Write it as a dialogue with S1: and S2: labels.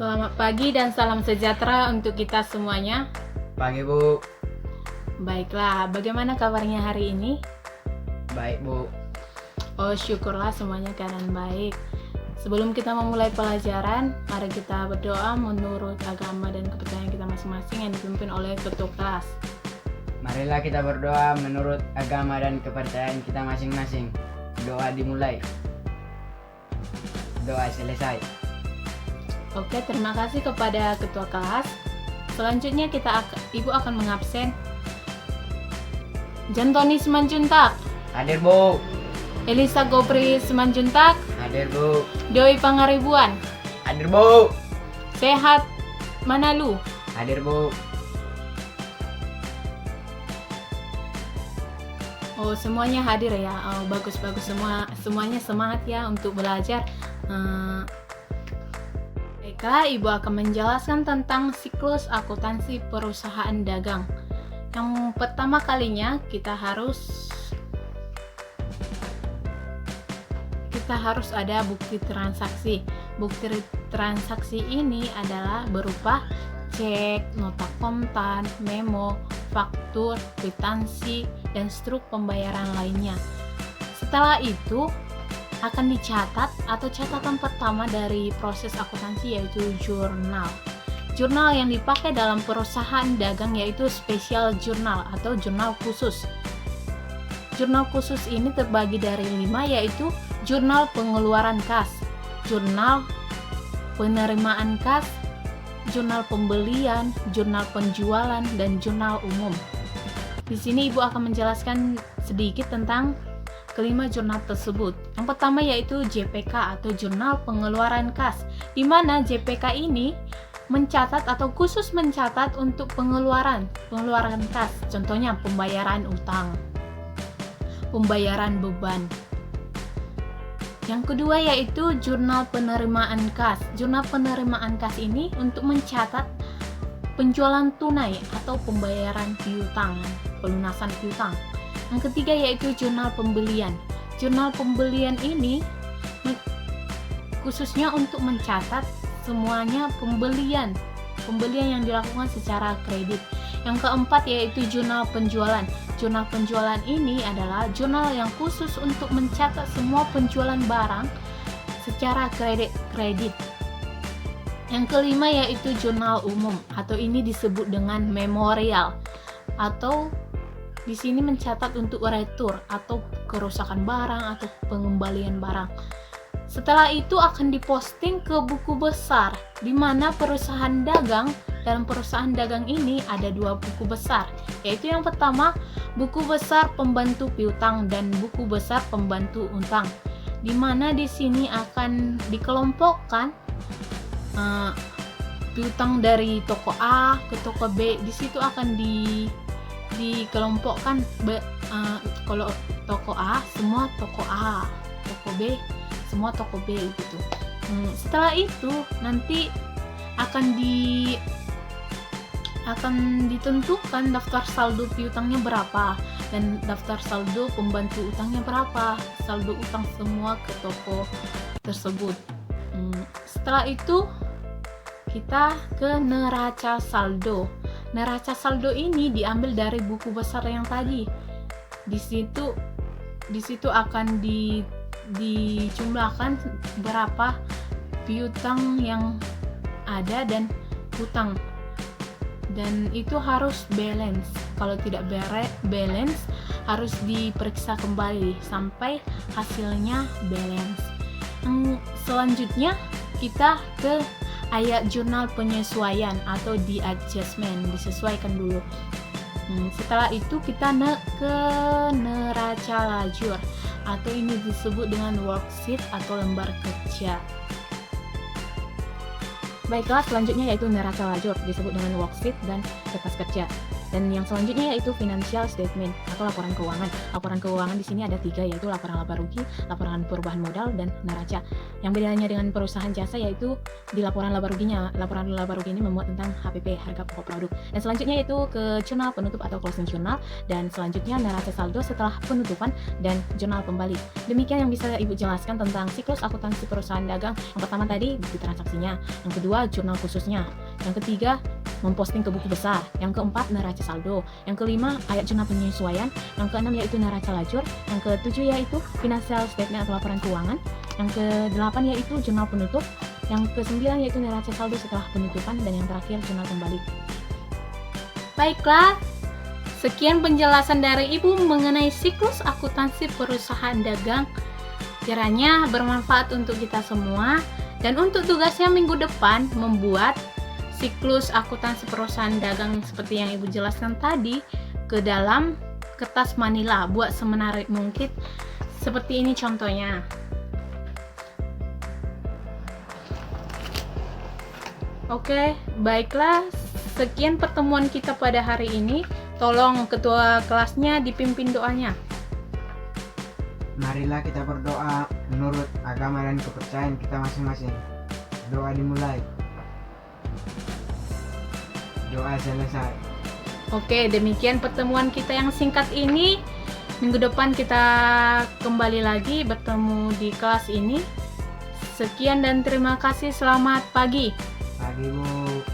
S1: Selamat pagi dan salam sejahtera untuk kita semuanya.
S2: Pagi Bu.
S1: Baiklah, bagaimana kabarnya hari ini?
S2: Baik Bu.
S1: Oh, syukurlah semuanya keadaan baik. Sebelum kita memulai pelajaran, mari kita berdoa menurut agama dan kepercayaan kita masing-masing yang dipimpin oleh ketua kelas.
S2: Marilah kita berdoa menurut agama dan kepercayaan kita masing-masing. Doa dimulai. Doa selesai.
S1: Oke, terima kasih kepada ketua kelas. Selanjutnya Ibu akan mengabsen Jantoni Simanjuntak,
S2: Hadir Bu.
S1: Elisa Gopri Simanjuntak,
S2: Hadir Bu.
S1: Dewi Pangaribuan,
S2: Hadir Bu.
S1: Sehat Manalu,
S2: Hadir Bu.
S1: Oh, semuanya hadir ya. Oh, bagus semuanya semangat ya untuk belajar. Baiklah, Ibu akan menjelaskan tentang siklus akuntansi perusahaan dagang. Yang pertama kalinya kita harus ada bukti transaksi. Bukti transaksi ini adalah berupa cek, nota kontan, memo, faktur, kwitansi, dan struk pembayaran lainnya. Setelah itu akan dicatat atau catatan pertama dari proses akuntansi yaitu jurnal. Jurnal yang dipakai dalam perusahaan dagang yaitu special journal atau jurnal khusus. Jurnal khusus ini terbagi dari 5 yaitu jurnal pengeluaran kas, jurnal penerimaan kas, jurnal pembelian, jurnal penjualan, dan jurnal umum. Di sini Ibu akan menjelaskan sedikit tentang kelima jurnal tersebut. Yang pertama yaitu JPK atau Jurnal Pengeluaran Kas, di mana JPK ini mencatat atau khusus mencatat untuk pengeluaran kas. Contohnya pembayaran utang, pembayaran beban. Yang kedua yaitu Jurnal Penerimaan Kas. Jurnal Penerimaan Kas ini untuk mencatat penjualan tunai atau pembayaran piutang, pelunasan piutang. Yang ketiga yaitu jurnal pembelian. Jurnal pembelian ini khususnya untuk mencatat semuanya pembelian yang dilakukan secara kredit. Yang keempat yaitu jurnal penjualan. Jurnal penjualan ini adalah jurnal yang khusus untuk mencatat semua penjualan barang secara kredit. Yang kelima yaitu jurnal umum atau ini disebut dengan memorial atau di sini mencatat untuk retur atau kerusakan barang atau pengembalian barang. Setelah itu akan diposting ke buku besar, di mana dalam perusahaan dagang ini ada 2 buku besar, yaitu yang pertama buku besar pembantu piutang dan buku besar pembantu utang, di mana di sini akan dikelompokkan piutang dari toko A ke toko B. Di situ akan dikelompokkan kalau toko A semua toko A, toko B semua toko B gitu. Setelah itu nanti akan ditentukan daftar saldo piutangnya berapa dan daftar saldo pembantu utangnya berapa, saldo utang semua ke toko tersebut. Setelah itu kita ke neraca saldo. Neraca saldo ini diambil dari buku besar yang tadi. Di situ akan dijumlahkan berapa piutang yang ada dan hutang. Dan itu harus balance. Kalau tidak balance harus diperiksa kembali sampai hasilnya balance. Selanjutnya kita ke ayat jurnal penyesuaian atau di adjustment, disesuaikan dulu. Setelah itu kita ke neraca lajur atau ini disebut dengan worksheet atau lembar kerja. Baiklah, selanjutnya yaitu neraca lajur disebut dengan worksheet dan kertas kerja. Dan yang selanjutnya yaitu financial statement atau laporan keuangan. Laporan keuangan di sini ada 3, yaitu laporan laba rugi, laporan perubahan modal, dan neraca. Yang bedanya dengan perusahaan jasa yaitu di laporan laba ruginya. Laporan laba rugi ini memuat tentang HPP, harga pokok produk. Dan selanjutnya yaitu ke jurnal penutup atau closing journal, dan selanjutnya neraca saldo setelah penutupan dan jurnal pembalik. Demikian yang bisa Ibu jelaskan tentang siklus akuntansi perusahaan dagang. Yang pertama tadi bukti transaksinya, yang kedua jurnal khususnya, yang ketiga memposting ke buku besar, yang keempat neraca saldo, yang kelima ayat jurnal penyesuaian, yang keenam yaitu neraca lajur, yang ketujuh yaitu financial statement atau laporan keuangan, yang kedelapan yaitu jurnal penutup, yang kesembilan yaitu neraca saldo setelah penutupan, dan yang terakhir jurnal pembalik. Baiklah, sekian penjelasan dari Ibu mengenai siklus akuntansi perusahaan dagang. Kiranya bermanfaat untuk kita semua, dan untuk tugasnya minggu depan membuat siklus akuntansi perusahaan dagang seperti yang Ibu jelaskan tadi ke dalam kertas manila. Buat semenarik mungkin. Seperti ini contohnya. Oke, baiklah. Sekian pertemuan kita pada hari ini. Tolong ketua kelasnya dipimpin doanya.
S2: Marilah kita berdoa menurut agama dan kepercayaan kita masing-masing. Doa dimulai. Doa selesai.
S1: Oke, demikian pertemuan kita yang singkat ini. Minggu depan kita kembali lagi bertemu di kelas ini. Sekian dan terima kasih. Selamat pagi.
S2: Pagi Bu.